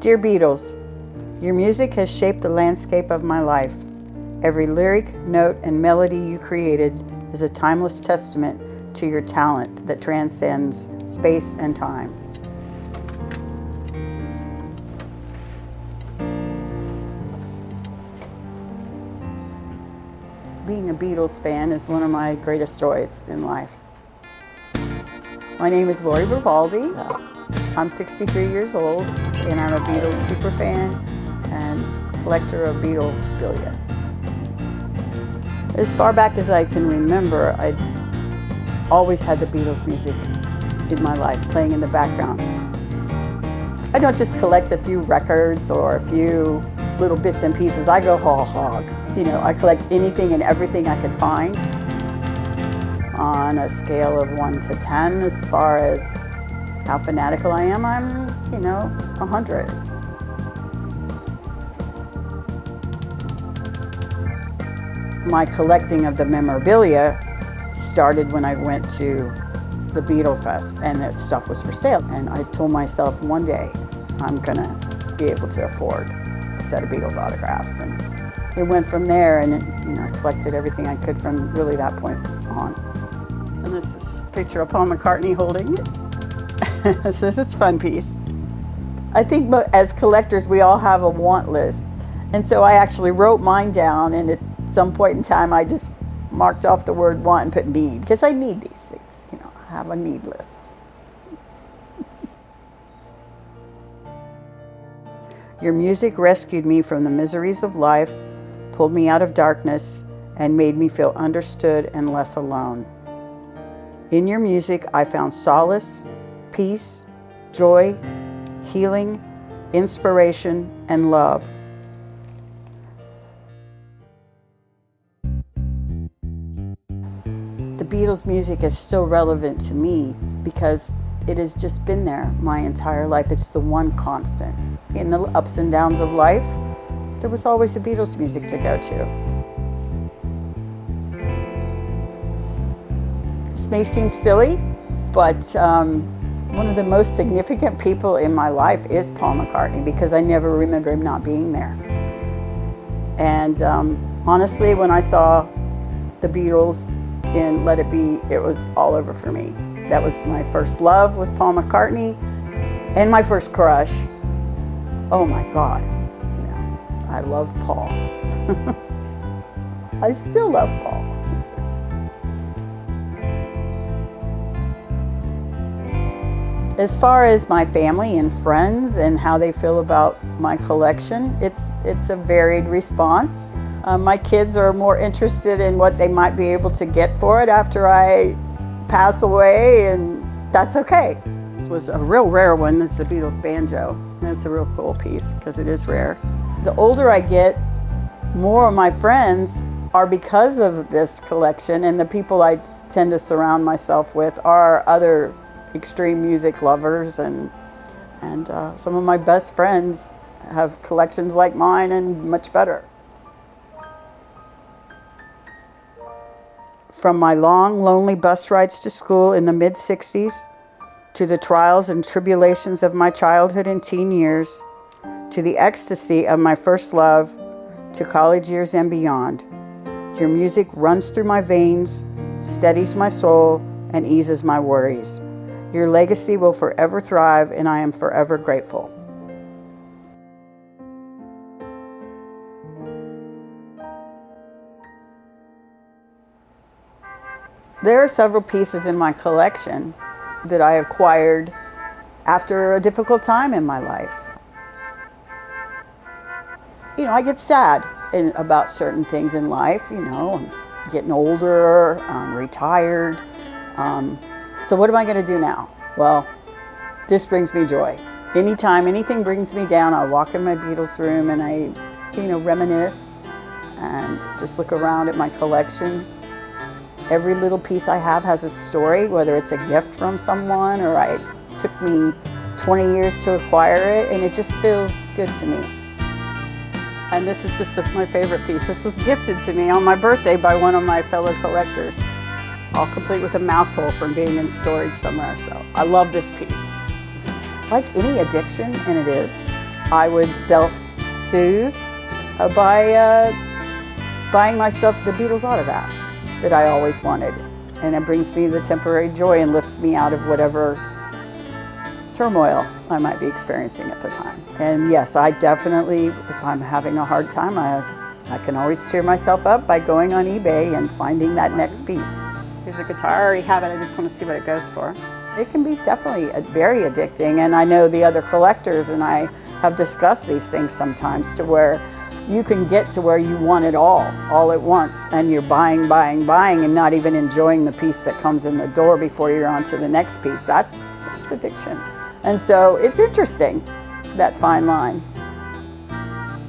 Dear Beatles, your music has shaped the landscape of my life. Every lyric, note, and melody you created is a timeless testament to your talent that transcends space and time. Being a Beatles fan is one of my greatest joys in life. My name is Lori Vivaldi. I'm 63 years old, and I'm a Beatles superfan and collector of Beatlebilia. As far back as I can remember, I always had the Beatles music in my life, playing in the background. I don't just collect a few records or a few little bits and pieces. I go whole hog. I collect anything and everything I could find. On a scale of 1 to 10, as far as how fanatical I am, I'm, 100. My collecting of the memorabilia started when I went to the Beatle Fest, and that stuff was for sale. And I told myself one day I'm gonna be able to afford a set of Beatles autographs. And it went from there, and I collected everything I could from really that point on. And this is a picture of Paul McCartney holding it. So this is a fun piece. I think as collectors, we all have a want list. And so I actually wrote mine down, and at some point in time, I just marked off the word want and put need, because I need these things. I have a need list. Your music rescued me from the miseries of life, pulled me out of darkness, and made me feel understood and less alone. In your music, I found solace, peace, joy, healing, inspiration, and love. The Beatles' music is still relevant to me because it has just been there my entire life. It's the one constant. In the ups and downs of life, there was always a Beatles music to go to. This may seem silly, but one of the most significant people in my life is Paul McCartney, because I never remember him not being there. And honestly, when I saw the Beatles in Let It Be, it was all over for me. That was my first love, was Paul McCartney, and my first crush. Oh my God, I loved Paul. I still love Paul. As far as my family and friends and how they feel about my collection, it's a varied response. My kids are more interested in what they might be able to get for it after I pass away, and that's okay. This was a real rare one. It's the Beatles banjo. And it's a real cool piece because it is rare. The older I get, more of my friends are because of this collection, and the people I tend to surround myself with are other extreme music lovers, and some of my best friends have collections like mine and much better. From my long, lonely bus rides to school in the mid-'60s, to the trials and tribulations of my childhood and teen years, to the ecstasy of my first love, to college years and beyond, your music runs through my veins, steadies my soul, and eases my worries. Your legacy will forever thrive, and I am forever grateful. There are several pieces in my collection that I acquired after a difficult time in my life. I get sad about certain things in life. I'm getting older, I'm retired. So what am I going to do now? Well, this brings me joy. Anytime anything brings me down, I walk in my Beatles room and I, reminisce and just look around at my collection. Every little piece I have has a story, whether it's a gift from someone or it took me 20 years to acquire it, and it just feels good to me. And this is just my favorite piece. This was gifted to me on my birthday by one of my fellow collectors, all complete with a mouse hole from being in storage somewhere. So I love this piece. Like any addiction, and it is, I would self-soothe by buying myself the Beatles autographs that I always wanted. And it brings me the temporary joy and lifts me out of whatever turmoil I might be experiencing at the time. And yes, I definitely, if I'm having a hard time, I can always cheer myself up by going on eBay and finding that next piece. Here's a guitar. I already have it. I just want to see what it goes for. It can be definitely very addicting, and I know the other collectors and I have discussed these things sometimes to where you can get to where you want it all at once, and you're buying, and not even enjoying the piece that comes in the door before you're on to the next piece. That's addiction. And so it's interesting, that fine line.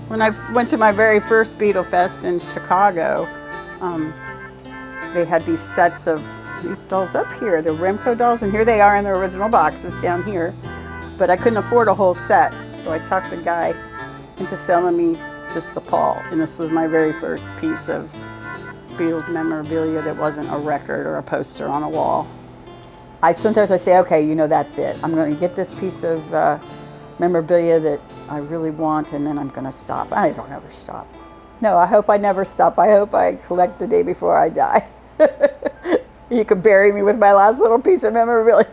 When I went to my very first Beatle Fest in Chicago, they had these sets of these dolls up here, the Remco dolls, and here they are in their original boxes down here. But I couldn't afford a whole set, so I talked the guy into selling me just the Paul. And this was my very first piece of Beatles memorabilia that wasn't a record or a poster on a wall. Sometimes I say, okay, you know, that's it. I'm going to get this piece of memorabilia that I really want, and then I'm going to stop. I don't ever stop. No, I hope I never stop. I hope I collect the day before I die. You can bury me with my last little piece of memorabilia.